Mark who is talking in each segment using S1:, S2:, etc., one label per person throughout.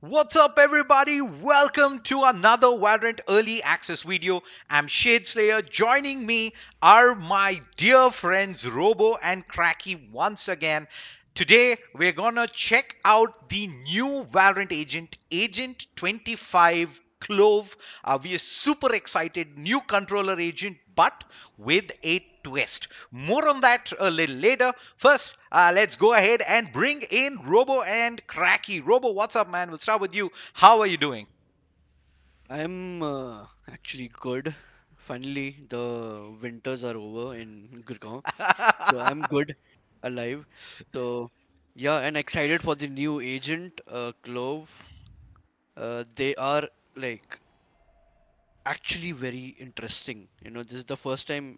S1: What's up, everybody? Welcome to another Valorant Early Access video. I'm ShaDeSLaYeR. Joining me are my dear friends Robo and Crackyyy once again. Today, we're gonna check out the new Valorant agent, Agent 25 Clove. We are super excited. New controller agent, but with a twist. More on that a little later. First, let's go ahead and bring in Robo and Crackyyy. Robo, what's up, man? We'll start with you. How are you doing?
S2: I'm actually good. Finally, the winters are over in Gurgaon, so I'm good, alive. So yeah, and excited for the new agent, Clove. They are like actually very interesting. This is the first time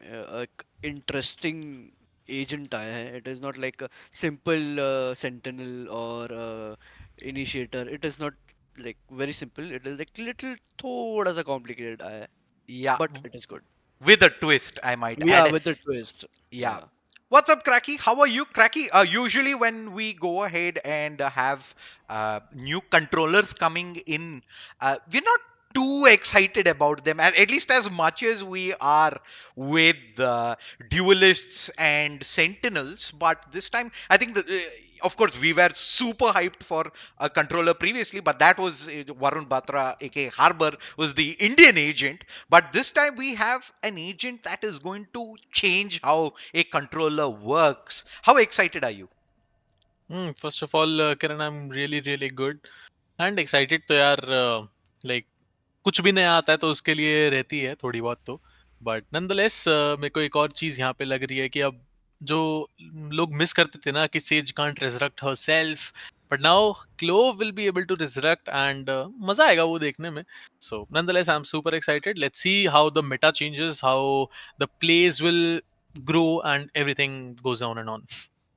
S2: interesting agent आया है. It is not like a simple sentinel or initiator. It is not like very simple. It is like little थोड़ा सा complicated आया है.
S1: Yeah,
S2: But it is good.
S1: with a twist, I might
S2: Yeah,
S1: add.
S2: with a twist.
S1: Yeah.
S2: Yeah.
S1: What's up, Cracky? How are you, Cracky? Usually, when we go ahead and have new controllers coming in, we're not too excited about them, at least as much as we are with duelists and sentinels. But this time, I think that, of course, we were super hyped for a controller previously, but that was Varun Batra, aka Harbour, was the Indian agent. But this time we have an agent that is going to change how a controller works. How excited are you?
S3: First of all, Kiran, I'm really good and excited. तो यार like कुछ भी नया आता है तो उसके लिए रहती है थोड़ी बहुत तो बट नॉनदलेस मेरे को एक और चीज यहाँ पे लग रही है कि अब जो लोग मिस करते थे ना कि Sage can't resurrect herself but now Clove will be able to resurrect and मजा आएगा वो देखने में so nonetheless I am super excited let's see how the meta changes how the plays will grow and everything goes on and on.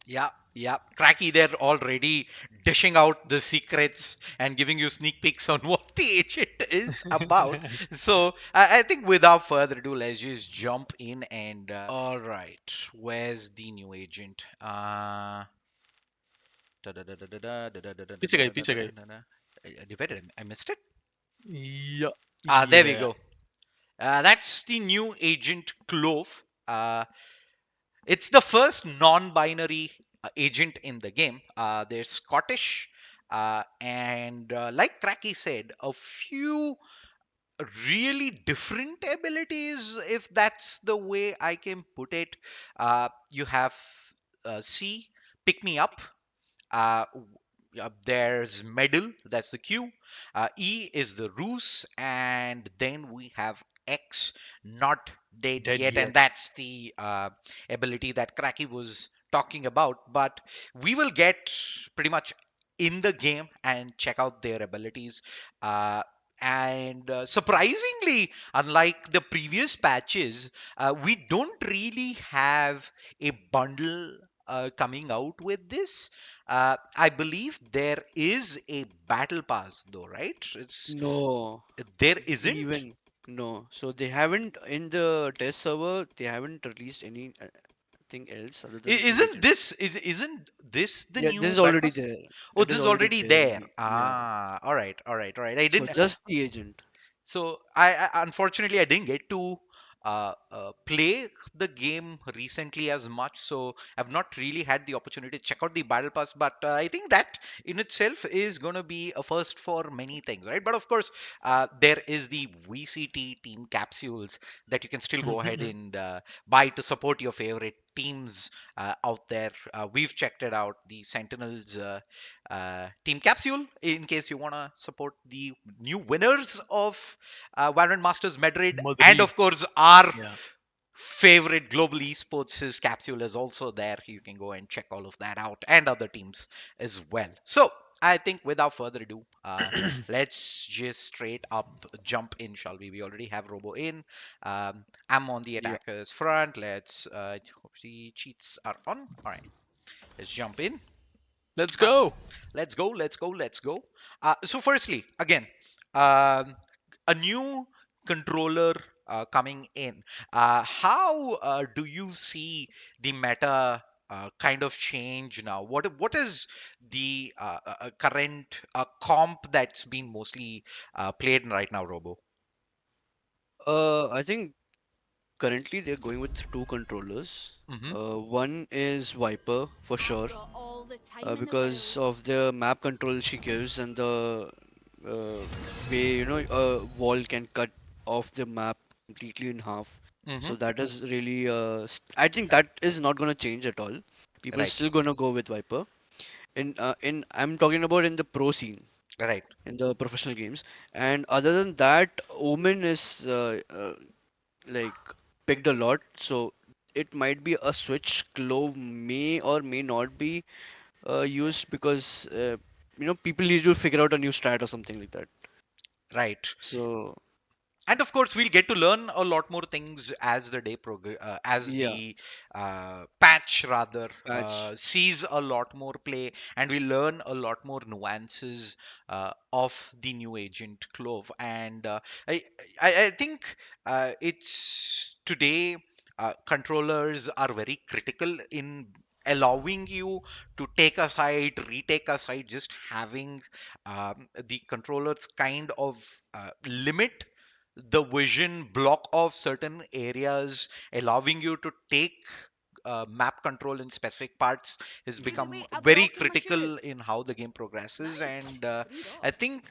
S1: Yeah, yeah. Cracky, they're already dishing out the secrets and giving you sneak peeks on what the agent is about. So I think without further ado, let's just jump in and. All right, where's the new agent?
S3: पीछे गई
S1: Divided. I missed it.
S3: Yeah,
S1: There we
S3: yeah.
S1: go. That's the new agent Clove. It's the first non-binary agent in the game. They're Scottish, and like Cracky said, a few really different abilities, if that's the way I can put it. You have C, pick me up. Uh, there's medal, that's the Q. E is the ruse, and then we have X, not dead
S3: Dead
S1: yet, and
S3: yet.
S1: that's the ability that Cracky was talking about. But we will get pretty much in the game and check out their abilities. Uh, and surprisingly, unlike the previous patches, we don't really have a bundle coming out with this. I believe there is a battle pass though, right? It's
S2: No,
S1: there isn't.
S2: even no. So they haven't in the test server. They haven't released anything else other than the
S1: Isn't
S2: agent.
S1: isn't this the
S2: Yeah, this
S1: new
S2: is
S1: battle
S2: already
S1: pass?
S2: there.
S1: Oh,
S2: It
S1: this
S2: is
S1: is
S2: already
S1: already
S2: there.
S1: there.
S2: Yeah.
S1: All right, all right, all right. I
S2: So
S1: didn't.
S2: just the agent.
S1: So I unfortunately I didn't get to play the game recently as much, so I've not really had the opportunity to check out the battle pass. But I think that in itself is going to be a first for many things, right? But of course, there is the VCT team capsules that you can still go ahead and buy to support your favorite teams out there. We've checked it out. The Sentinels team capsule in case you want to support the new winners of Valorant Masters Madrid, and
S3: Madrid.
S1: of course our
S3: Yeah.
S1: favorite global esports his capsule is also there. You can go and check all of that out and other teams as well. So I think without further ado, let's just straight up jump in, shall we? We already have Robo in. I'm on the
S2: Yeah.
S1: attackers front. Let's hope the cheats are on. All right, let's jump in.
S3: Let's
S1: Uh,
S3: go.
S1: let's go, let's go, let's go. So, firstly, again, um, a new controller coming in. How do you see the meta? kind of change now? What is the current comp that's been mostly played right now, Robo?
S2: I think currently they're going with two controllers.
S1: Hmm.
S2: One is Viper for sure, because of the map control she gives and the uh, way a wall can cut off the map completely in half.
S1: Hmm.
S2: So that is really I think that is not going to change at all. People
S1: Right,
S2: still going to go with Viper. In I'm talking about in the pro scene,
S1: right,
S2: in the professional games. And other than that, Omen is like picked a lot. So it might be a switch. Clove may or may not be used because people need to figure out a new strat or something like that.
S1: right.
S2: So
S1: And of course we'll get to learn a lot more things as the as
S2: yeah,
S1: the patch rather
S2: patch.
S1: sees a lot more play, and we learn a lot more nuances of the new agent Clove. And I, I think it's today controllers are very critical in allowing you to take a side, retake a side. Just having the controllers kind of limit the vision, block off certain areas, allowing you to take map control in specific parts has become very critical in how the game progresses. And I think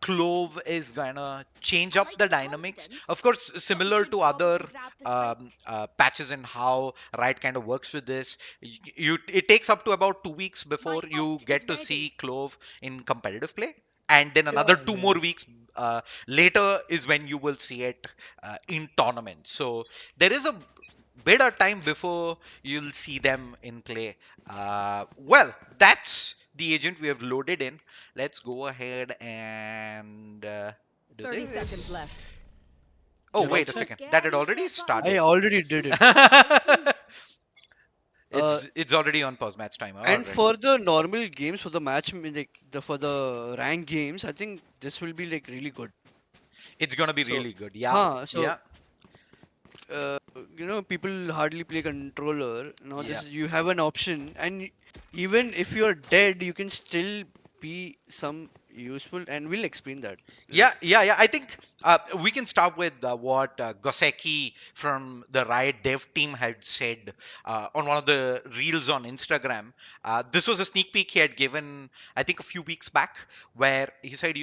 S1: Clove is gonna change up the dynamics. Of course, similar to other patches and how Riot kind of works with this. It takes up to about 2 weeks before you get to see Clove in competitive play, and then another
S2: Yeah,
S1: two
S2: yeah.
S1: more weeks later is when you will see it in tournaments. So there is a bit of time before you'll see them in play. Well, that's the agent we have loaded in. Let's go ahead and do this. Oh,
S2: Yeah,
S1: wait a
S2: that's it.
S1: second. That had already
S2: I
S1: started.
S2: already did it. Uh,
S1: It's already on pause match timer. All
S2: and
S1: right.
S2: for the normal games, for the match, like for the rank games, I think this will be like really good.
S1: It's gonna be
S2: So,
S1: really good. Yeah.
S2: so
S1: Yeah.
S2: people hardly play controller. Now
S1: Yeah.
S2: this you have an option, and even if you're dead, you can still be some useful, and we'll explain that.
S1: Yeah,
S2: Like,
S1: yeah, yeah. I think we can start with what Goseki from the Riot dev team had said on one of the reels on Instagram. This was a sneak peek he had given, I think, a few weeks back, where he said,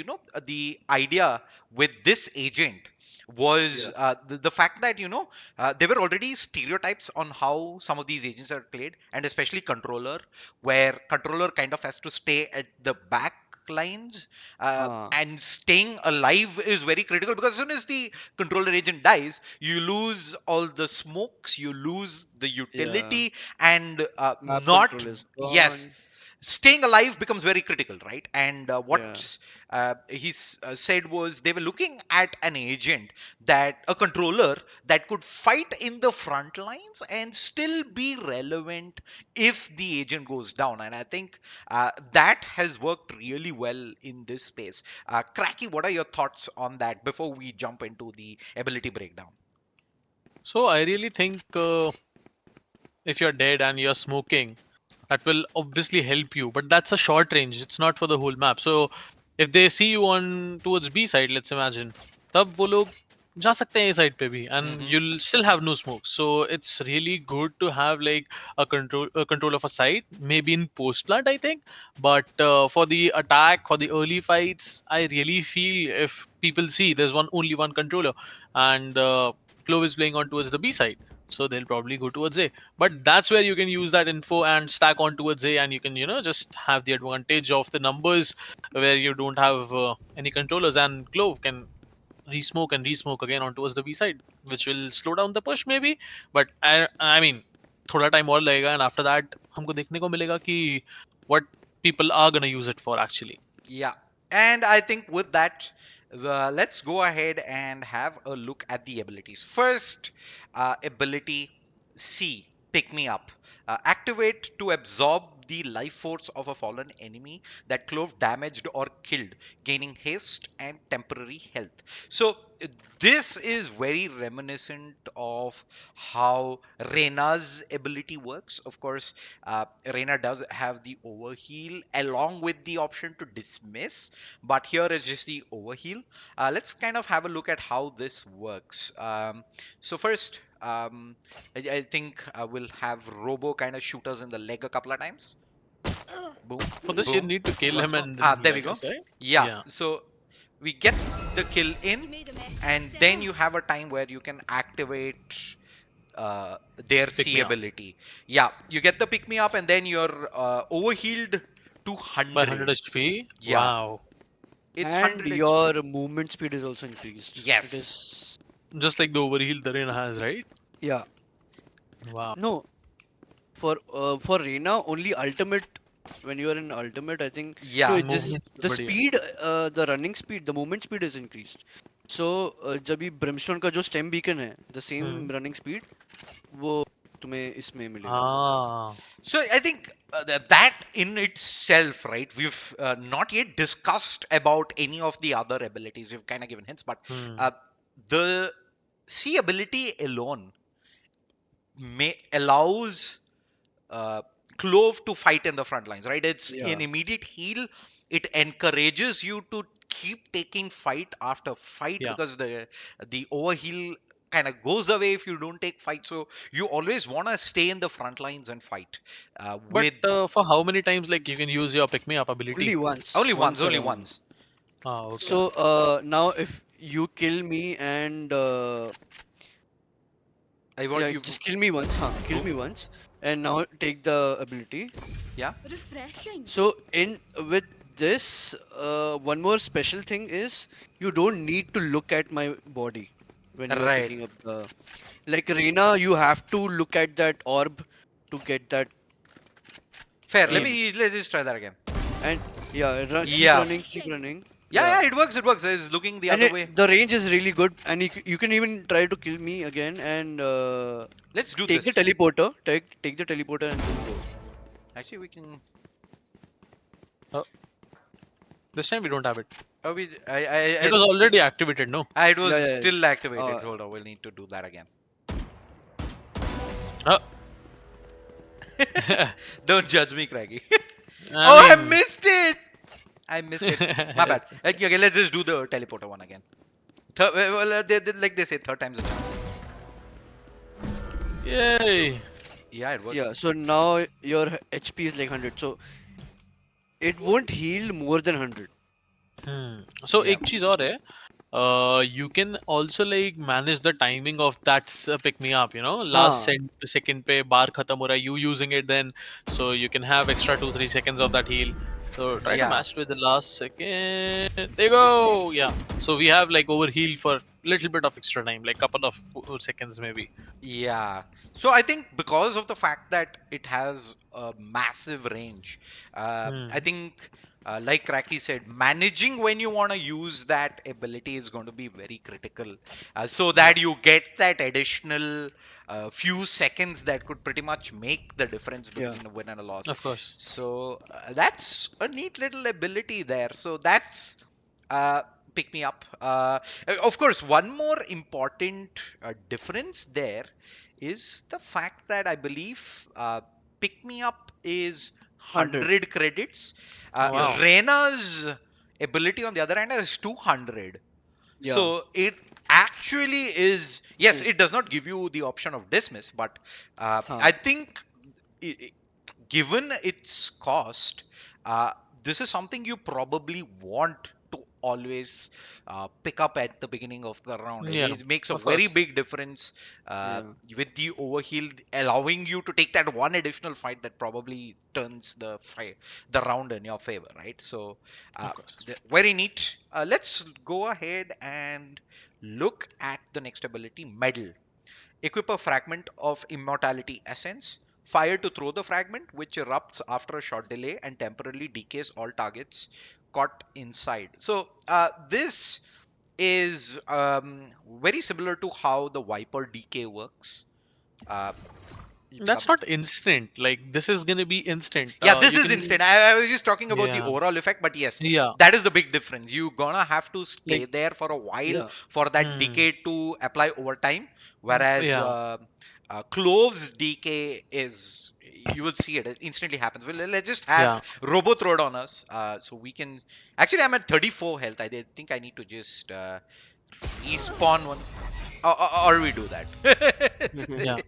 S1: the idea with this agent was
S2: yeah,
S1: the fact that, there were already stereotypes on how some of these agents are played, and especially controller, where controller kind of has to stay at the back lines,
S2: ah,
S1: and staying alive is very critical, because as soon as the controller agent dies, you lose all the smokes, you lose the
S2: yeah,
S1: utility, and
S2: map
S1: not,
S2: control is
S1: yes,
S2: gone.
S1: staying alive becomes very critical, right? And
S2: Yeah,
S1: what he said was they were looking at an agent, that a controller that could fight in the front lines and still be relevant if the agent goes down. And I think that has worked really well in this space. Cracky, what are your thoughts on that before we jump into the ability breakdown?
S3: So I really think if you're dead and you're smoking, that will obviously help you, but that's a short range, it's not for the whole map. So if they see you on towards B side, let's imagine, तब वो लोग जा सकते हैं A side पे भी, and
S1: Hmm.
S3: you'll still have no smoke. So it's really good to have like a control of a side, maybe in post plant, I think. But for the attack, for the early fights, I really feel if people see there's only one controller, and Clove is playing on towards the B side, so they'll probably go towards A. But that's where you can use that info and stack on towards A, and you can just have the advantage of the numbers where you don't have any controllers, and Clove can resmoke and resmoke again on towards the B side, which will slow down the push maybe. But I mean, थोड़ा time और लगेगा, and after that हमको देखने को मिलेगा कि what people are gonna use it for actually.
S1: Yeah. And I think with that, let's go ahead and have a look at the abilities. First, ability C, pick me up. Activate to absorb the life force of a fallen enemy that Clove damaged or killed, gaining haste and temporary health. So this is very reminiscent of how Reina's ability works. Of course, Reina does have the overheal along with the option to dismiss, but here is just the overheal. Let's kind of have a look at how this works. So first, I think we'll have Robo kind of shoot us in the leg a couple of times. Boom,
S3: For this, you
S1: boom.
S3: need to kill
S1: Once
S3: him
S1: more.
S3: and then
S1: There
S3: heal, I
S1: we go.
S3: guess, right?
S1: Yeah.
S3: Yeah.
S1: So we get the kill in, and then you have a time where you can activate their
S3: Pick
S1: C
S3: me up
S1: ability. Yeah, you get the pick me up, and then you're overhealed to
S3: by 100
S1: 100.
S3: HP.
S1: Yeah,
S3: Wow.
S1: it's
S2: And
S1: 100 HP.
S2: your movement speed is also increased. It
S1: Yes.
S2: is,
S3: Just like the overheal the Reina has, right?
S2: yeah.
S3: Wow.
S2: No, for Reina only ultimate. When you are in ultimate, I think no.
S1: Yeah.
S2: It just
S3: Movement,
S2: the
S3: but yeah.
S2: speed, the running speed, the movement speed is increased. So जब ये brimstone का जो stem beacon है, the same
S3: Hmm.
S2: running speed, वो तुम्हें इसमें मिलेगा.
S3: Ah.
S1: So I think that in itself, right? We've not yet discussed about any of the other abilities. We've kind of given hints, but
S3: Hmm.
S1: the C ability alone allows uh, Clove to fight in the front lines, right? It's
S2: Yeah.
S1: an immediate heal. It encourages you to keep taking fight after fight
S3: Yeah.
S1: because the overheal kind of goes away if you don't take fight. So you always want to stay in the front lines and fight
S3: But
S1: with
S3: for how many times like you can use your pick me up ability?
S2: Only once,
S1: only once,
S2: once
S1: only
S2: around.
S1: once.
S3: Ah, okay.
S2: So now if you kill me and
S1: I want
S2: yeah,
S1: you.
S2: just kill me once, huh? Kill
S1: Boom.
S2: me once, and now take the ability.
S1: Yeah.
S4: Refreshing.
S2: So in with this, one more special thing is you don't need to look at my body when you are
S1: Right.
S2: picking up the. Like Reina, you have to look at that orb to get that
S1: Fair.
S2: kill.
S1: Let's just try that again.
S2: And yeah, keep
S1: Yeah.
S2: running, keep running.
S1: Yeah,
S2: Yeah.
S1: yeah, it works. It works. It's looking the
S2: And
S1: other way.
S2: the range is really good, and you can even try to kill me again and
S1: Let's do
S2: take the
S1: this.
S2: teleporter. Take the teleporter and then go.
S1: Actually, we can.
S3: Oh, this time we don't have it.
S1: Oh,
S3: It was already activated, no?
S1: it was
S2: Yeah, yeah.
S1: still activated.
S2: Uh,
S1: Hold on, we'll need to do that again.
S3: Oh.
S1: Don't judge me, Craggy. Oh,
S3: I
S1: I
S3: mean,
S1: missed it. I missed it. My bad. Okay, let's just do the teleporter one again. Well, like they say, third time's a charm.
S3: Yay.
S1: Yeah, it
S2: yeah.
S1: works.
S2: So now your HP is like 100. So it won't heal more than 100.
S3: So
S1: Yeah.
S3: एक चीज और है. You can also like manage the timing of that pick me up. You know, last
S2: हाँ.
S3: second पे bar खत्म हो रहा है. You using it then, so you can have extra 2-3 seconds of that heal. So try to
S1: Yeah.
S3: match it with the last second. There you go. Yeah. So we have like over heal for little bit of extra time, like couple of seconds maybe.
S1: Yeah. So I think because of the fact that it has a massive range, I
S3: Hmm.
S1: think, like Cracky said, managing when you want to use that ability is going to be very critical, so
S2: Yeah.
S1: that you get that additional few seconds that could pretty much make the difference
S2: Yeah.
S1: between a win and a loss.
S3: Of course.
S1: So that's a neat little ability there. So that's uh, pick me up. Of course, one more important difference there is the fact that I believe pick me up is
S2: 100.
S1: 100 credits.
S3: Wow.
S1: Rena's ability on the other hand is 200.
S2: Yeah.
S1: So it actually is, yes,
S2: Mm.
S1: it does not give you the option of dismiss, but
S2: हाँ.
S1: I think i- given its cost, uh, this is something you probably want to always pick up at the beginning of the round.
S3: Yeah.
S1: It makes a
S3: Of
S1: very
S3: course.
S1: big difference
S2: Yeah.
S1: with the overheal, allowing you to take that one additional fight that probably turns the round in your favor, right? So, uh,
S3: Of course.
S1: very neat. Let's go ahead and look at the next ability, Medal. Equip a fragment of immortality essence. Fire to throw the fragment, which erupts after a short delay and temporarily decays all targets caught inside. So this is very similar to how the Viper decay works. Uh,
S3: That's not instant. Like this is gonna be instant.
S1: Yeah, this
S3: You
S1: is
S3: can.
S1: instant. I was just talking about the
S3: Yeah.
S1: overall effect, but yes,
S3: Yeah.
S1: that is the big difference. You gonna have to stay
S3: Like.
S1: there for a while
S2: Yeah.
S1: for that
S3: Hmm.
S1: decay to apply over time, whereas
S3: Yeah.
S1: Clove's decay is, you will see it instantly happens. Well, let's just have
S3: Yeah.
S1: Robo throw it on us, so we can. Actually, I'm at 34 health. Think I need to just respawn one, or we do that.
S3: Yeah.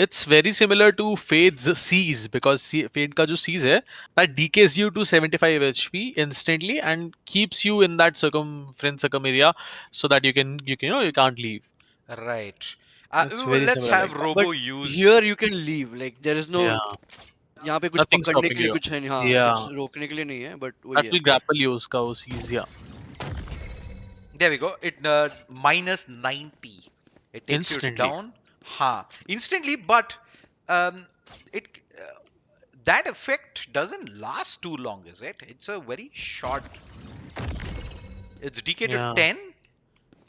S3: It's very similar to Fade's Seize because Fade का जो Seize है that decays you to 75 HP instantly and keeps you in that friend circum area so that you can't leave.
S1: Right.
S3: It's very
S1: Let's
S3: similar like
S1: have
S3: that.
S2: But
S1: Robo use.
S2: here you can leave. Like there is no
S3: Yeah.
S2: यहाँ पे कुछ
S3: Nothing
S2: पकड़ने
S3: stopping
S2: के लिए
S3: you.
S2: कुछ है नहीं, हाँ कुछ
S3: Yeah.
S2: रोकने के लिए नहीं है, but वही
S3: That
S2: है.
S3: will grapple you उसका वो Seize. Yeah.
S1: There we go. It minus 90. It takes you
S3: Instantly.
S1: down. Instantly, but um, it that effect doesn't last too long, is it? It's a very short. It's decay to
S3: Yeah.
S1: 10,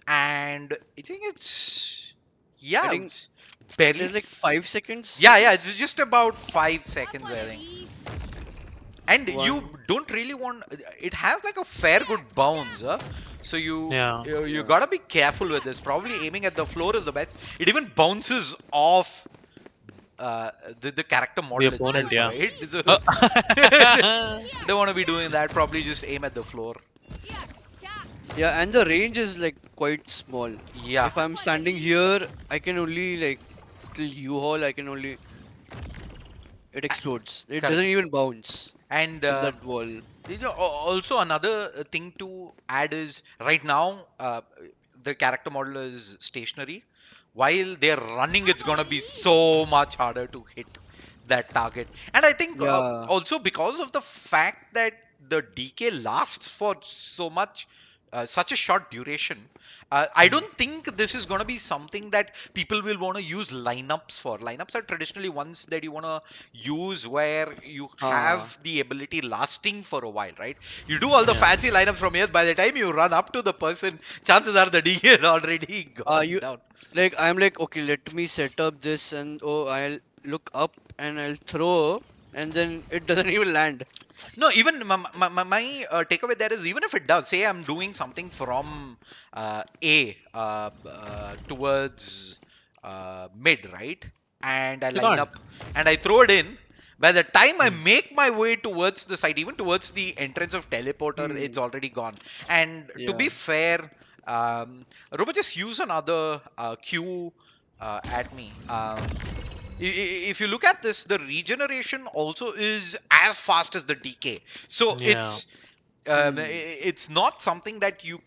S1: and I think it's,
S2: I
S1: yeah,
S2: think
S1: it's
S2: it
S1: barely.
S2: is like 5 seconds.
S1: Yeah, it's just about 5 seconds, I think. And you
S2: One.
S1: don't really want, it has like a fair good bounce, huh? So
S3: Yeah.
S1: you
S2: Yeah.
S1: gotta be careful with this. Probably aiming at the floor is the best. It even bounces off uh, the character
S3: The
S1: model
S3: opponent.
S1: itself,
S3: Yeah.
S1: right? So
S3: Uh,
S1: don't want to be doing that. Probably just aim at the floor.
S2: Yeah, and the range is like quite small.
S1: Yeah,
S2: If I'm standing here, I can only like till U-Haul, I can only it explodes. It
S1: correct.
S2: doesn't even bounce
S1: And
S2: till that wall.
S1: also another thing to add is right now the character model is stationary. While they're running, it's gonna be so much harder to hit that target. And I think
S2: Yeah.
S1: also because of the fact that the decay lasts for such a short duration, I
S3: hmm.
S1: don't think this is going to be something that people will want to use lineups for. Lineups are traditionally ones that you want to use where you
S2: हाँ.
S1: have the ability lasting for a while, right? You do all the
S3: Yeah.
S1: fancy lineups from here. By the time you run up to the person, chances are the decay is already gone
S2: You
S1: down.
S2: like I'm like okay, let me set up this and oh I'll look up and I'll throw and then it doesn't even land.
S1: No, even my takeaway there is, even if it does, say I'm doing something from A towards mid, right? And I
S3: You
S1: line
S3: can't.
S1: up and I throw it in. By the time I
S3: Hmm.
S1: make my way towards the site, even towards the entrance of teleporter, it's
S2: Hmm.
S1: already gone. And to be
S2: Yeah.
S1: fair, Robo, just use another Q at me. If you look at this, the regeneration also is as fast as the decay. So
S3: Yeah.
S2: Hmm.
S1: it's not something that you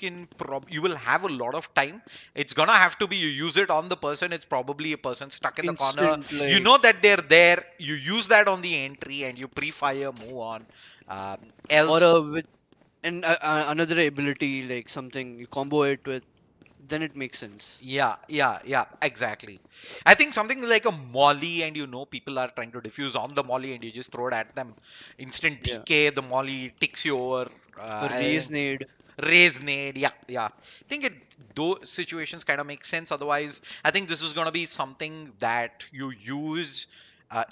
S1: will have a lot of time. It's gonna have to be, you use it on the person. It's probably a person stuck in the corner.
S2: Instant
S1: You
S2: like
S1: know that they're there. You use that on the entry and you pre-fire, move on. Um,
S2: or
S1: else,
S2: with and another ability like something you combo it with, then it makes sense.
S1: yeah, exactly. I think something like a molly, and people are trying to defuse on the molly, and you just throw it at them. Instant
S2: Yeah.
S1: decay, the molly ticks you over.
S2: A raise nade.
S1: Raise nade, yeah. I think those situations kind of make sense. Otherwise, I think this is going to be something that you use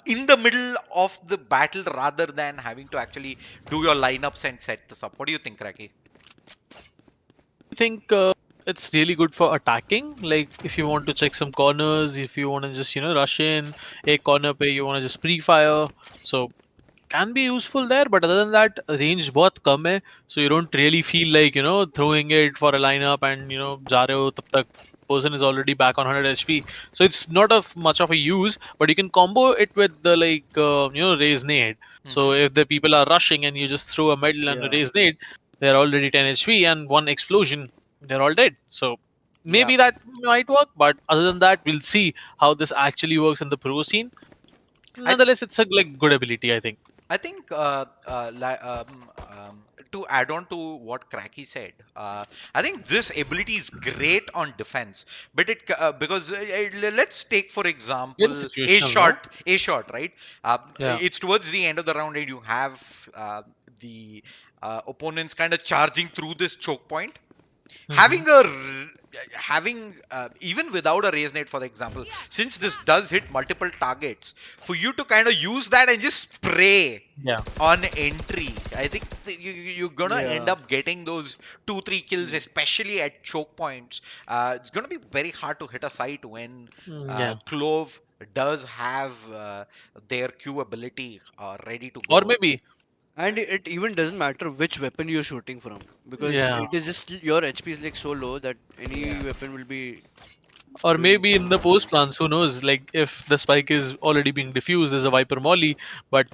S1: in the middle of the battle rather than having to actually do your lineups and set this up. What do you think, Raki?
S3: I think it's really good for attacking. Like if you want to check some corners, if you want to just rush in a corner पे you want to just pre-fire. So can be useful there, but other than that, range बहुत कम है. So you don't really feel like throwing it for a lineup and जा रहे हो तब तक person is already back on 100 HP. So it's not of much of a use, but you can combo it with the raise nade. So
S1: Hmm.
S3: if the people are rushing and you just throw a medal and a
S2: Yeah.
S3: raise nade, they're already 10 HP and one explosion, they're all dead. So
S1: Yeah.
S3: maybe that might work, but other than that, we'll see how this actually works in the pro scene.
S1: I
S3: Nonetheless, it's a good ability, I think.
S1: I think to add on to what Cracky said, I think this ability is great on defense, but because let's take for
S3: Very
S1: example
S3: situational, no?
S1: A shot, right?
S3: Yeah.
S1: It's towards the end of the round, and you have the opponents kind of charging through this choke point. having a having even without a raise net, for example, since this does hit multiple targets, for you to kind of use that and just spray
S3: Yeah.
S1: on entry, I think you're gonna end
S2: Yeah.
S1: up getting those 2-3 kills,
S2: Mm.
S1: especially at choke points. It's gonna be very hard to hit a site when
S3: Yeah.
S1: Clove does have their Q ability ready to
S3: Or
S1: go.
S3: maybe,
S2: And it even doesn't matter which weapon you're shooting from, because
S3: yeah.
S2: it is just your HP is like so low that any
S1: Yeah.
S2: weapon will be
S3: Or
S2: doing
S3: maybe
S2: some
S3: in the post
S2: damage.
S3: plans, who knows? Like if the spike is already being diffused, there's a Viper Molly, but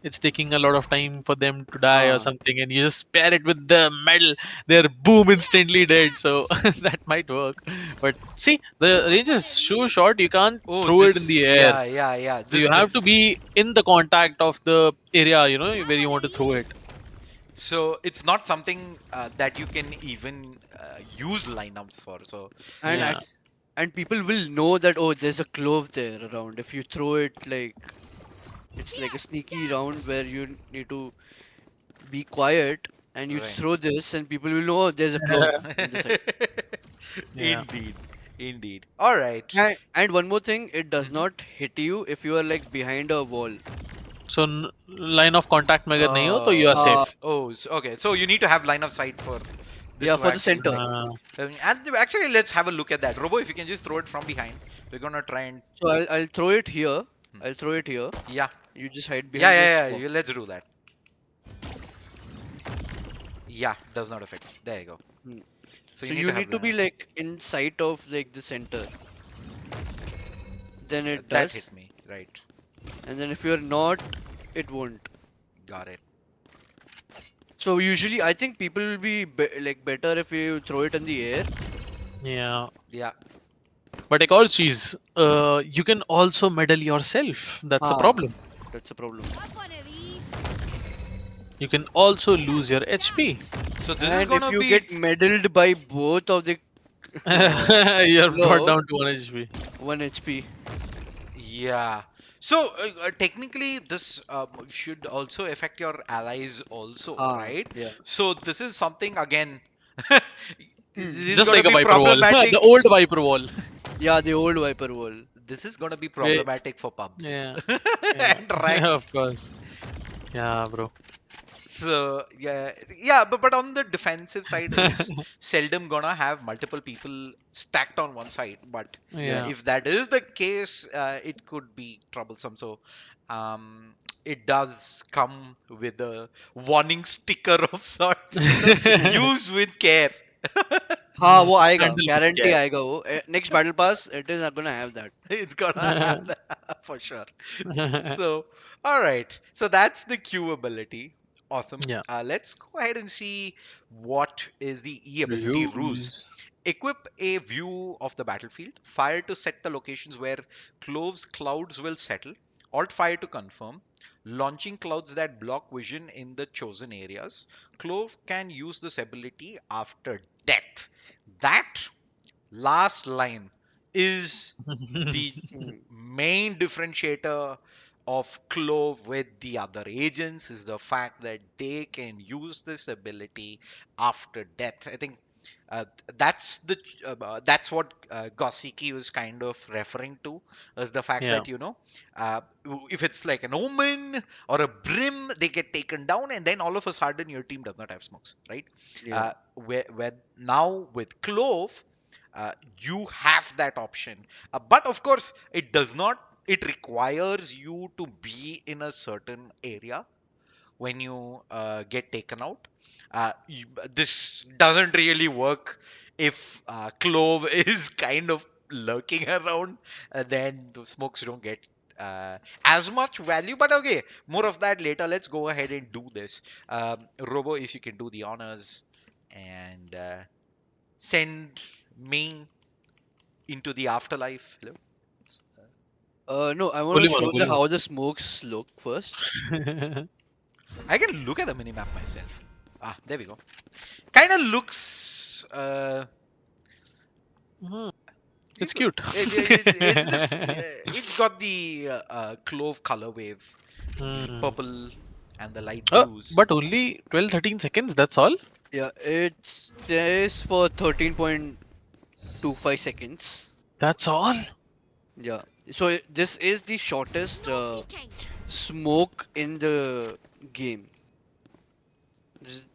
S3: it's taking a lot of time for them to die or
S2: Ah,
S3: something, and you just pair it with the metal, they're boom instantly dead. So that might work. But see, the range is so short, you can't
S1: Oh,
S3: throw it in
S1: this,
S3: the air.
S1: yeah, yeah, yeah.
S3: So you have to be in the contact of the area, where you want to throw it.
S1: So it's not something that you can even use lineups for. So
S2: and
S3: Yeah.
S2: act,
S1: it's
S2: and people will know that, oh, there's a clove there around. If you throw it, like it's like a sneaky round where you need to be quiet and you
S1: right.
S2: throw this, and people will know, oh, there's a clove in the side.
S3: Yeah.
S1: Indeed, indeed. All right.
S2: And one more thing, it does
S1: Mhm.
S2: not hit you if you are like behind a wall.
S3: So line of contact में अगर नहीं हो तो you are
S2: Uh,
S3: safe.
S1: Oh, so, okay. So you need to have line of sight for this
S2: yeah,
S1: to
S2: for the
S1: actually
S2: center.
S1: work.
S3: Uh,
S1: And actually, let's have a look at that. Robo, if you can just throw it from behind, we're gonna try and.
S2: So I'll throw it here.
S1: Hmm.
S2: I'll throw it here.
S1: Yeah,
S2: You just hide
S1: yeah,
S2: behind this
S1: yeah, yeah.
S2: wall.
S1: Let's do that. Yeah, does not affect. There you go.
S2: Hmm.
S1: So you
S2: So
S1: need
S2: you
S1: to have
S2: need to
S1: line
S2: be
S1: of sight.
S2: like in sight of like the center. Then it
S1: That
S2: does.
S1: hit me. Right.
S2: And then if you're not, it won't.
S1: Got it.
S2: So usually I think people will like better if you throw it in the air.
S3: yeah.
S1: Yeah.
S3: But एक और चीज, you can also medal yourself. That's a
S2: Ah,
S3: problem.
S2: that's a problem.
S3: You can also lose your HP.
S1: So this is
S2: And if
S1: gonna
S2: you
S1: be
S2: get meddled by both of the
S3: You're brought
S2: glow,
S3: down to 1 HP.
S2: 1 HP.
S1: yeah. So technically, this should also affect your allies also,
S2: Ah,
S1: right?
S2: yeah.
S1: So this is something again. This
S2: Hmm.
S1: is
S3: Just
S1: gonna
S3: like a
S1: be
S3: Viper wall. The
S1: problematic.
S3: old Viper wall.
S2: Yeah, the old Viper wall.
S1: This is gonna be
S3: Wait,
S1: problematic for pubs
S3: yeah. Yeah.
S1: and rank.
S3: Of course. Yeah, bro.
S1: So yeah, yeah, but on the defensive side, it's seldom gonna have multiple people stacked on one side. But
S2: Yeah.
S3: Yeah.
S1: if that is the case, it could be troublesome. So it does come with a warning sticker of sorts. Use with care.
S2: हाँ वो आएगा
S3: Handle with
S2: guarantee
S3: care.
S2: आएगा वो next battle pass it is not gonna have that.
S1: It's gonna have that for sure. So, all right. So that's the Q ability. Awesome.
S3: Yeah.
S1: Let's go ahead and see what is the E ability ruse.
S3: Use.
S1: Equip a view of the battlefield. Fire to set the locations where Clove's clouds will settle. Alt fire to confirm. Launching clouds that block vision in the chosen areas. Clove can use this ability after death. That last line is the
S2: Hmm.
S1: main differentiator of Clove with the other agents is the fact that they can use this ability after death. I think uh, that's what Gossiki was kind of referring to, is the fact
S3: Yeah.
S1: that uh, if it's like an omen or a brim, they get taken down, and then all of a sudden your team does not have smokes, right?
S2: Yeah.
S1: Where now with Clove, you have that option, but of course it does not. It requires you to be in a certain area when you get taken out. This doesn't really work if Clove is kind of lurking around. Then the smokes don't get as much value. But okay, more of that later. Let's go ahead and do this. Robo, if you can do the honors and send me into the afterlife. Hello.
S2: No, I want to
S3: Fully
S2: show
S3: maro,
S2: the
S3: fully
S2: how the smokes look first.
S3: maro.
S1: I can look at the minimap myself. There we go. Kind of looks.
S3: Hmm,
S1: You
S3: it's
S1: go-
S3: cute.
S1: it's this. It's got the Clove color wave, the
S3: Hmm.
S1: purple and the light
S3: Oh,
S1: blues.
S3: but only 12, 13 seconds, that's all?
S2: Yeah, it stays for 13.25 seconds.
S3: That's all?
S2: Yeah. So this is the shortest smoke in the game. This-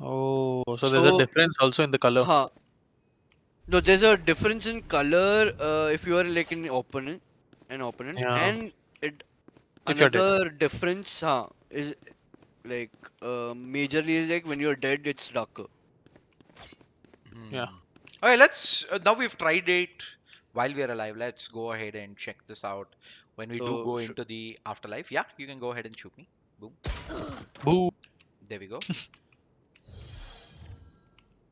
S3: Oh, so there's a
S2: So,
S3: difference also in the color.
S2: huh. No, there's a difference in color if you are like an opponent,
S3: Yeah,
S2: and it
S3: if you're dead.
S2: another difference, is like majorly is like when you're dead, it's darker.
S3: Yeah.
S1: Hmm. Okay, let's now we've tried it while we are alive. Let's go ahead and check this out when we do
S2: So,
S1: go into the afterlife. Yeah, you can go ahead and shoot me. Boom.
S3: Boo.
S1: There we go.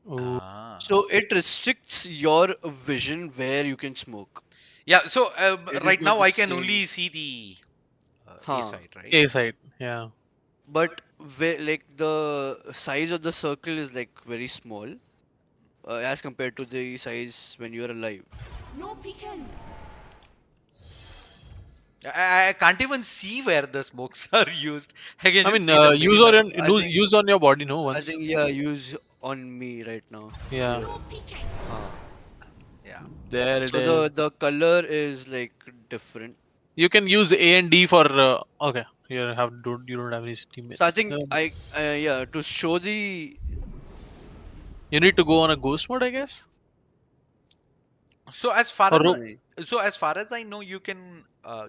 S3: Oh,
S1: Ah.
S2: so it restricts your vision where you can smoke.
S1: Yeah, so
S2: It is
S1: right
S2: not
S1: now
S2: the
S1: I can
S2: same.
S1: only see the A
S2: Huh.
S1: side, right?
S3: A side. Yeah.
S2: But where like the size of the circle is like very small as compared to the size when you are alive.
S4: No peeking.
S1: I can't even see where the smokes are used. I can
S3: I
S1: just
S3: mean,
S1: see the
S3: use
S1: minimap.
S3: on
S2: I think
S3: use on your body, no,
S2: I
S3: once.
S2: think yeah, use on me right now.
S3: Yeah.
S2: Here.
S4: No peeking.
S2: Huh.
S1: Yeah.
S3: There it
S2: So the
S3: is.
S2: the color is like different.
S3: You can use A and D for. Okay. You don't have any
S2: So I
S3: teammates.
S2: think I yeah, to show the
S3: You need to go on a ghost mode, I guess.
S1: So as far
S3: Or
S1: as
S3: rope.
S1: I know, you can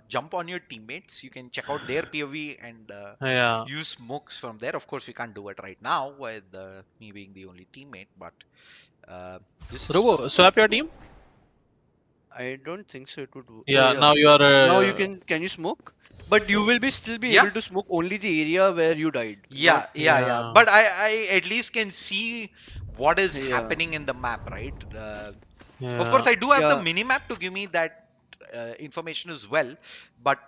S1: jump on your teammates. You can check out their POV and
S3: Yeah.
S1: use smokes from there. Of course, we can't do it right now with me being the only teammate, but uh, this is
S3: Robo,
S1: fun.
S3: swap your team.
S2: I don't think so it would oh
S3: Yeah.
S2: yeah.
S3: Now you are.
S2: Now you can you smoke? But you will be still be
S1: Yeah,
S2: able to smoke only the area where you died. Not
S1: yeah.
S3: Yeah.
S1: But I at least can see what is
S2: yeah.
S1: happening in the map, right? Of course,
S3: Yeah.
S1: I do have the
S2: Yeah.
S1: minimap to give me that information as well, but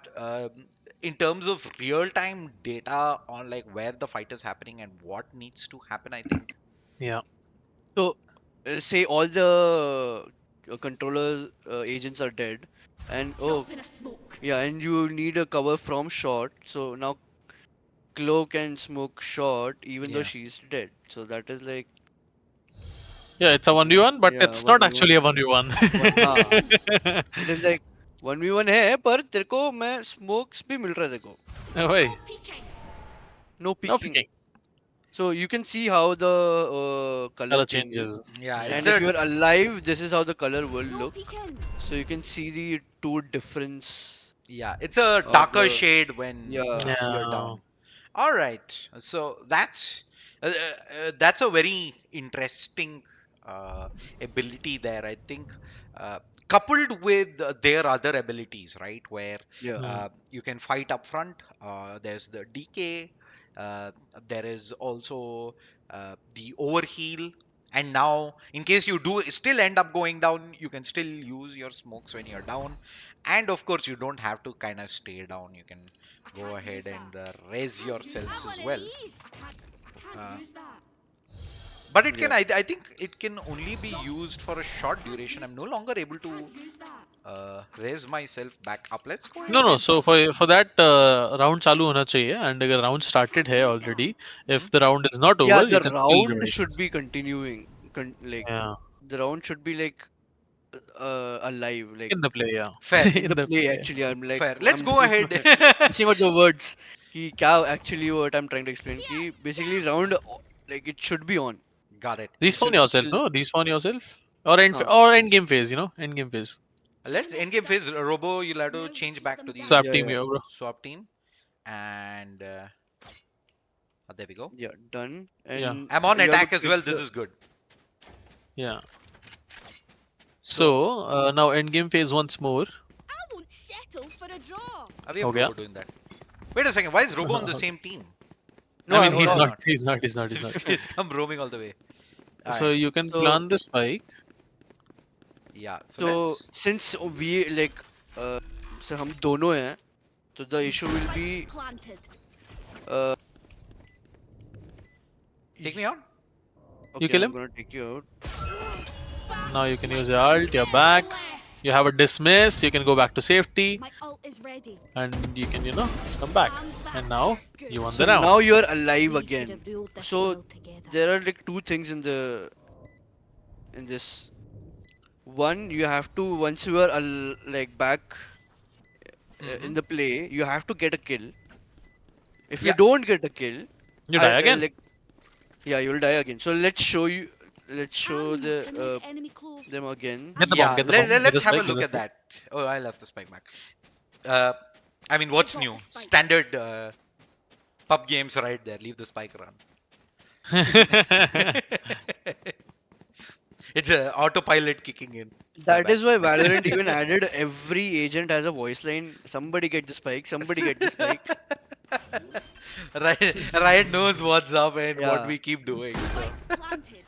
S1: in terms of real-time data on like where the fight is happening and what needs to happen, I think.
S3: Yeah.
S2: So say all the controllers agents are dead, and oh
S4: Drop in a smoke.
S2: yeah, and you need a cover from short. So now Clove can smoke short even though
S1: Yeah.
S2: she's dead. So that is like
S3: Yeah. It's a 1v1, but
S2: yeah,
S3: it's
S2: one
S3: not
S2: v
S3: actually a
S2: one.
S3: 1v1.
S2: One हाँ It is like 1v1 है पर तेरे को मैं smokes भी मिल रहा है तेरे को.
S3: Why?
S4: No peeking.
S2: No
S3: No
S2: peeking.
S3: picking.
S2: So you can see how the color
S3: Color
S2: changes.
S3: changes.
S1: Yeah,
S3: Yeah.
S1: it's
S2: And if
S1: a
S2: you're alive, this is how the color will
S4: No
S2: look.
S4: peeking.
S2: So you can see the two difference
S1: yeah, it's a
S2: of
S1: darker
S2: the
S1: shade when
S2: yeah.
S1: you're
S3: Yeah.
S1: down. All right, so that's a very interesting ability there. I think coupled with their other abilities, right, where
S2: Yeah.
S3: Hmm.
S1: you can fight up front. There's the DK. Uh, there is also the overheal. And now, in case you do still end up going down, you can still use your smokes when you're down. And of course, you don't have to kind of stay down. You can
S4: I
S1: go
S4: can't use
S1: ahead
S4: that.
S1: and raise
S4: Can't use
S1: yourselves
S4: that
S1: as
S4: one of
S1: well.
S4: these. I
S1: Uh,
S4: can't use that.
S1: but it can,
S2: Yeah.
S1: I think it can only be used for a short duration. I'm no longer able to
S4: Can't use that.
S1: raise myself back up. Let's go
S3: No,
S1: ahead
S3: no.
S1: and.
S3: So for that round चालू होना चाहिए and अगर round started है already.
S1: Mhm.
S3: If the round is not
S2: Yeah,
S3: over, you
S2: the
S3: can still
S2: round
S3: revive.
S2: should be continuing. Like
S3: Yeah.
S2: the round should be like alive. Like
S3: In the play, yeah.
S1: Fair,
S2: in
S3: In
S2: the
S3: the
S2: play,
S3: play.
S2: actually,
S1: fair. Let's
S2: I'm
S1: go ahead.
S2: missing out the words. कि क्या actually what I'm trying to explain. कि basically round like it should be on.
S1: Got it.
S2: It
S3: Respawn
S2: should
S3: yourself,
S2: still.
S3: no? Respawn yourself. Or
S2: Huh.
S3: end game phase, end game phase.
S1: Let's end game phase. Robo, you'll have to
S4: Now you
S1: change
S4: keep
S1: back to
S4: them
S1: the
S3: Swap
S2: Yeah,
S4: down.
S3: team,
S2: yeah,
S3: yeah, bro.
S1: swap team. And there we go.
S2: yeah. Done.
S3: Yeah,
S2: And
S1: I'm on
S2: you have to
S1: attack as well.
S2: fix
S1: This
S2: the.
S1: is good.
S3: yeah.
S1: So,
S3: So now end game phase once more.
S4: I won't settle for a draw.
S1: we
S3: हो
S1: have
S3: गया.
S1: Robo doing that. Wait a second. Why is Robo on the same team?
S2: No,
S3: I mean,
S2: I'm
S1: Oh,
S3: he's
S1: he's
S2: not.
S3: not.
S1: not.
S3: He's not. He's not. He's not.
S1: He's come roaming all the way. All
S3: So
S1: right.
S3: you can
S2: So
S3: plan the spike.
S1: Yeah. So
S2: so
S1: let's.
S2: since we like so हम दोनों हैं, so the issue will
S4: Spike
S2: be
S4: planted.
S2: uh
S1: Take me out.
S3: You
S2: okay,
S3: kill
S2: I'm
S3: him.
S2: gonna take you out.
S3: Now you can use your ult. You're back.
S4: Left.
S3: You have a dismiss. You can go back to safety,
S4: My ult is ready.
S3: and you can come back.
S4: I'm back.
S3: And now
S4: Good.
S3: you won
S2: So
S3: the round.
S2: now you're alive
S4: We could
S2: again.
S4: have ruled this
S2: So
S4: world together.
S2: there are like two things in this. One, you have to once you are like back in
S1: Mhm.
S2: the play, you have to get a kill. If you
S1: Yeah.
S2: don't get a kill,
S3: You die again.
S2: like yeah, you'll die again. So let's show you. Let's show
S4: I'm
S2: the
S4: the enemy clove.
S2: them again.
S3: Get the bomb.
S1: Yeah.
S3: Get the bomb. Get the
S1: Let's have a
S3: spike. Get
S1: look
S3: the
S1: at
S3: spike.
S1: that. Oh, I left the spike back. Uh, I mean, what's
S4: got
S1: new?
S4: the spike.
S1: Standard pub games right there. Leave the spike run. It's a autopilot kicking in.
S2: That is why Valorant even added every agent has a voice line. Somebody get the spike. Somebody get the spike.
S1: Riot knows what's up and what
S2: Yeah.
S1: we keep doing. So.
S4: Spike planted.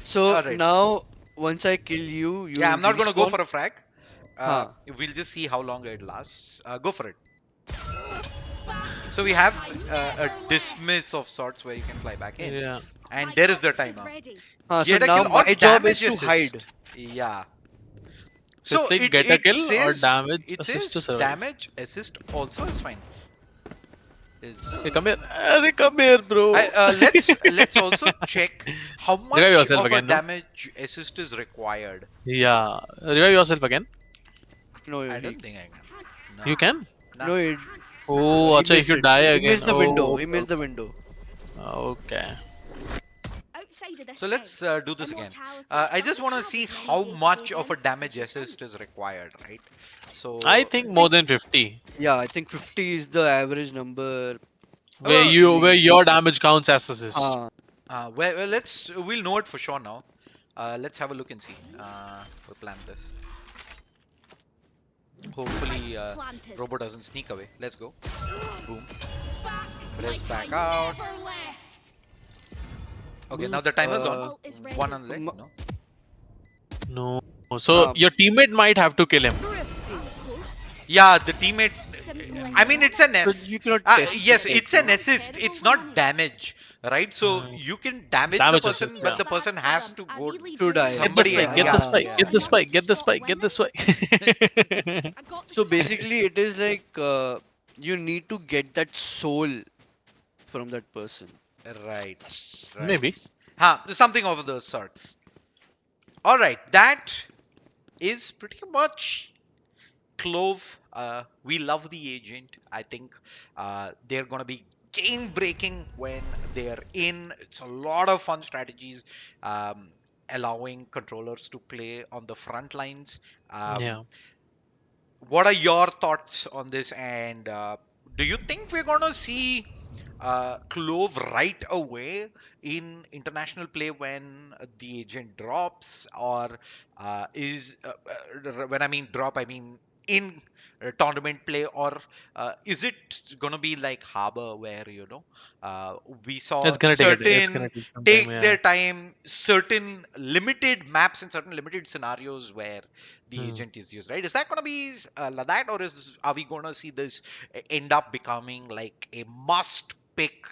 S2: So
S1: Alright.
S2: now once I kill you, you
S1: Yeah, I'm not gonna go
S2: respawn.
S1: for a frag.
S2: Huh.
S1: We'll just see how long it lasts. Go for it. So we have a dismiss of sorts where you can fly back in,
S3: Yeah.
S1: and
S4: My
S1: there is the
S4: ult
S1: timer.
S4: ready.
S2: So
S1: Get a
S2: now
S1: kill or
S2: my job is
S1: damage
S2: to hide.
S1: assist. Yeah.
S3: So it's like
S1: it,
S3: get a
S1: it
S3: kill or
S1: says,
S3: damage
S1: it
S3: assist to
S1: says
S3: survive.
S1: damage assist also is fine. Is
S3: Hey, come here. Hey, come here, bro.
S1: let's also check how much
S3: Revive yourself
S1: of a
S3: again, no?
S1: damage assist is required.
S3: Yeah. Revive yourself again.
S2: No,
S1: I
S2: he,
S1: don't think I can. No.
S3: You can.
S1: Nah.
S2: no, he,
S3: Oh,
S2: he
S3: acha, if
S2: missed
S3: you
S2: it.
S3: die
S2: He
S3: again.
S2: missed the window.
S3: Oh,
S2: He missed the window.
S3: okay.
S4: Outside of this
S1: So let's do this again.
S4: Immortality
S1: I just
S4: doesn't
S1: want to
S4: have
S1: see
S4: as many
S1: how
S4: gates
S1: much
S4: to
S1: of a
S4: against
S1: damage
S4: as you
S1: assist is required, right? So
S3: I think more than 50.
S2: Yeah, I think 50 is the average number.
S3: Where your damage counts as assist.
S1: we'll know it for sure now. Let's have a look and see. We'll plan this. Hopefully,
S4: Spike planted.
S1: Robo doesn't sneak away. Let's go. Boom.
S4: Back
S1: Press
S4: like
S1: back
S4: I
S1: out.
S4: never left.
S1: Okay, now the timer's on.
S4: Ult is ready.
S1: One on leg.
S2: M-
S1: No.
S3: No. So
S2: Um,
S3: your teammate might have to kill him.
S4: Thrifty. Close.
S1: Yeah, the teammate.
S4: Simply
S1: I mean, it's an
S2: So
S1: S.
S2: you cannot test
S1: Yes,
S2: it,
S1: it's an
S2: no?
S1: assist. It's not damage, right? So
S3: Mm.
S1: you can damage
S3: Damage
S1: the person,
S3: assist,
S1: but
S3: yeah.
S1: the person has to go.
S2: To die.
S3: Get the
S1: Somebody,
S3: spike. Get
S1: yeah,
S3: the spike.
S1: yeah,
S3: Get the
S1: yeah.
S3: spike. Get the spike. Get the spike.
S4: I got the
S2: So
S4: spike.
S2: basically, it is like you need to get that soul from that person.
S1: Right. Right.
S3: Maybe.
S1: Something of those sorts. All right, that is pretty much Clove. We love the agent. I think they're gonna be game breaking when they're in. It's a lot of fun strategies, allowing controllers to play on the front lines.
S3: Yeah.
S1: What are your thoughts on this? And do you think we're gonna see Clove right away in international play when the agent drops, or when I mean drop, I mean in tournament play, or is it gonna be like Harbor where we saw
S3: It's gonna take a day. It's gonna
S1: certain
S3: take some time.
S1: take
S3: Yeah.
S1: their time, certain limited maps and certain limited scenarios where the
S3: Hmm.
S1: agent is used, right? Is that gonna be like that, or are we gonna see this end up becoming like a must pick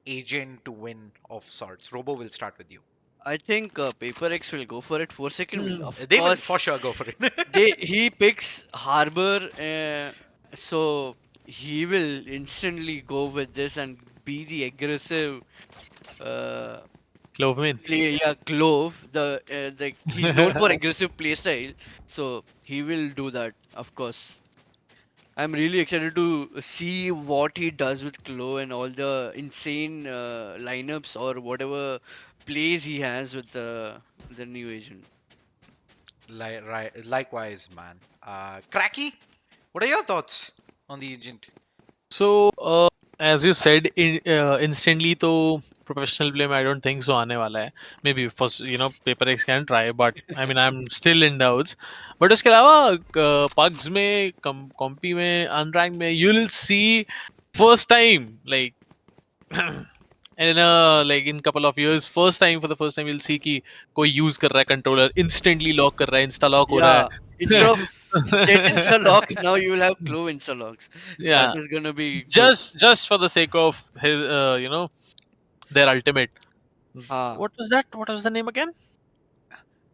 S1: agent to win of sorts? Robo, will start with you.
S2: I think Paper X will go for it. 4 second will, of
S1: They will
S2: course.
S1: for sure go for it.
S2: He picks Harbor, so he will instantly go with this and be the aggressive
S3: Clove main.
S2: play. Yeah, Clove. He's known for aggressive playstyle, so he will do that, of course. I'm really excited to see what he does with Clove and all the insane lineups or whatever plays he has with the new agent.
S1: Likewise, man. Cracky, what are your thoughts on the agent?
S3: So, as you said, instantly to professional play में I don't think so आने वाला है. Maybe first, Paper X can try, but I mean I'm still in doubts. But उसके अलावा pugs में, compy में, unranked में, you'll see first time like in couple of years, for the first time you'll see कि कोई use कर रहा है controller, instantly lock कर रहा है, insta lock हो रहा
S2: Yeah,
S3: है.
S2: instead of
S1: Yes.
S2: Jet Insta locks, now you will have Clove Insta locks.
S3: Yeah,
S2: That is gonna be good.
S3: just for the sake of his their ultimate.
S2: Ah.
S3: What was that? What was the name again?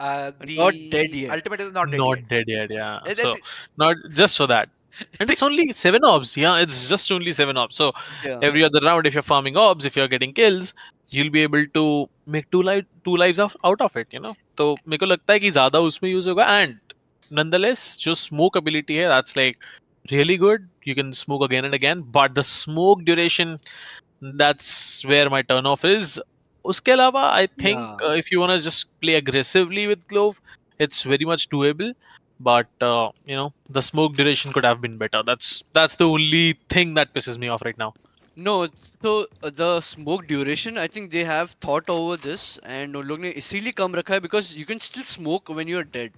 S2: Not dead
S1: The
S2: yet.
S1: ultimate is not dead
S3: Not
S1: yet.
S3: dead yet, yeah.
S1: Uh, that-
S3: So not just for that. And it's only 7 orbs. Yeah, it's just only 7 orbs. So
S2: Yeah.
S3: every other round, if you're farming orbs, if you're getting kills, you'll be able to make two lives out of it. तो मेरे को लगता है कि ज्यादा उसमें use होगा. And nonetheless, जो smoke ability है, that's like really good. You can smoke again and again, but the smoke duration, that's where my turn off is. उसके अलावा, I think
S2: Yeah.
S3: if you want to just play aggressively with Clove, it's very much doable. But the smoke duration could have been better. That's the only thing that pisses me off right now.
S2: No, so the smoke duration, I think they have thought over this and उन लोग ने इसीलिए कम रखा है because you can still smoke when you're dead.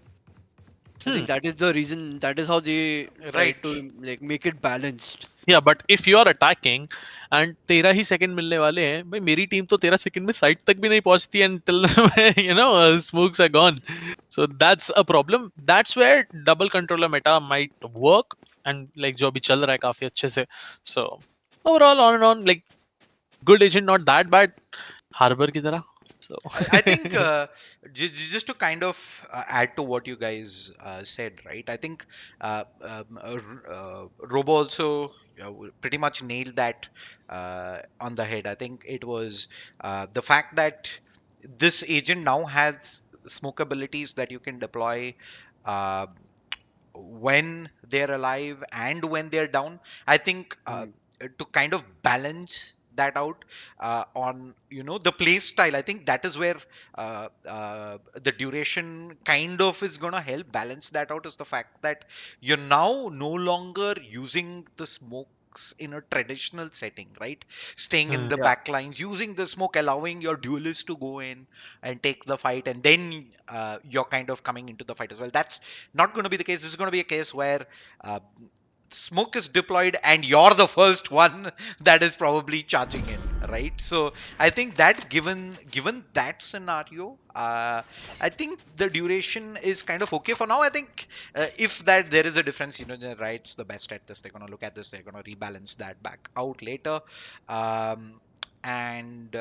S2: I
S3: Hmm.
S2: think that is the reason. That is how they try
S1: right.
S2: to like make it balanced.
S3: Yeah, but if you are attacking and 13 he second मिलने वाले हैं, भाई मेरी team तो 13 second में side तक भी नहीं पहुंचती until smokes are gone. So that's a problem. That's where double controller meta might work, and like जो अभी चल रहा है काफी अच्छे से. So overall, on and on, like good agent, not that bad. Harbor की तरह. So
S1: I think just to kind of add to what you guys said, right? I think Robo also pretty much nailed that on the head. I think it was the fact that this agent now has smoke abilities that you can deploy uh, when they're alive and when they're down. I think
S2: Mm.
S1: to kind of balance that out on the play style, I think that is where the duration kind of is going to help balance that out, is the fact that you're now no longer using the smokes in a traditional setting, right? Staying in
S3: Hmm.
S1: the
S2: Yeah.
S1: back lines, using the smoke, allowing your duelist to go in and take the fight, and then you're kind of coming into the fight as well. That's not going to be the case. This is going to be a case where uh, smoke is deployed and you're the first one that is probably charging in, right? So I think that given that scenario, I think the duration is kind of okay for now. I think if that there is a difference, the Riot's the best at this. They're going to look at this. They're going to rebalance that back out later. And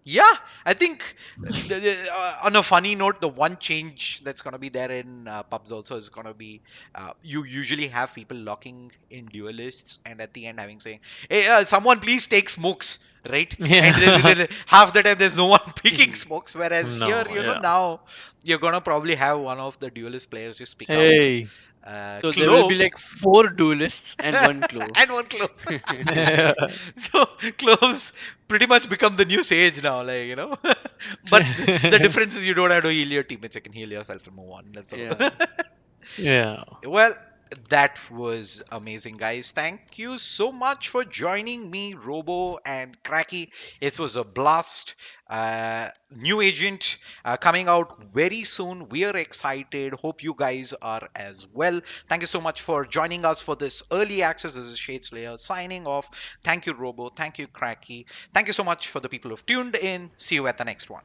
S1: yeah, I think on a funny note, the one change that's going to be there in pubs also is going to be you usually have people locking in duelists and at the end having saying, hey, someone please take smokes, right? And
S3: Yeah.
S1: half the time there's no one picking smokes, whereas here,
S3: No. Yeah.
S1: now you're going to probably have one of the duelist players just pick out
S3: Hey.
S2: So there will be
S1: Clove
S2: like 4 duelists and one Clove.
S1: and one Clove. So Cloves pretty much become the new Sage now, but the difference is you don't have to heal your teammates; you can heal yourself and move on. That's all.
S2: Yeah.
S3: Yeah.
S1: Well, that was amazing, guys. Thank you so much for joining me, Robo and Crackyyy. It was a blast. New agent coming out very soon. We are excited. Hope you guys are as well. Thank you so much for joining us for this early access. This is ShaDeSLaYeR signing off. Thank you, Robo. Thank you, Crackyyy. Thank you so much for the people who've tuned in. See you at the next one.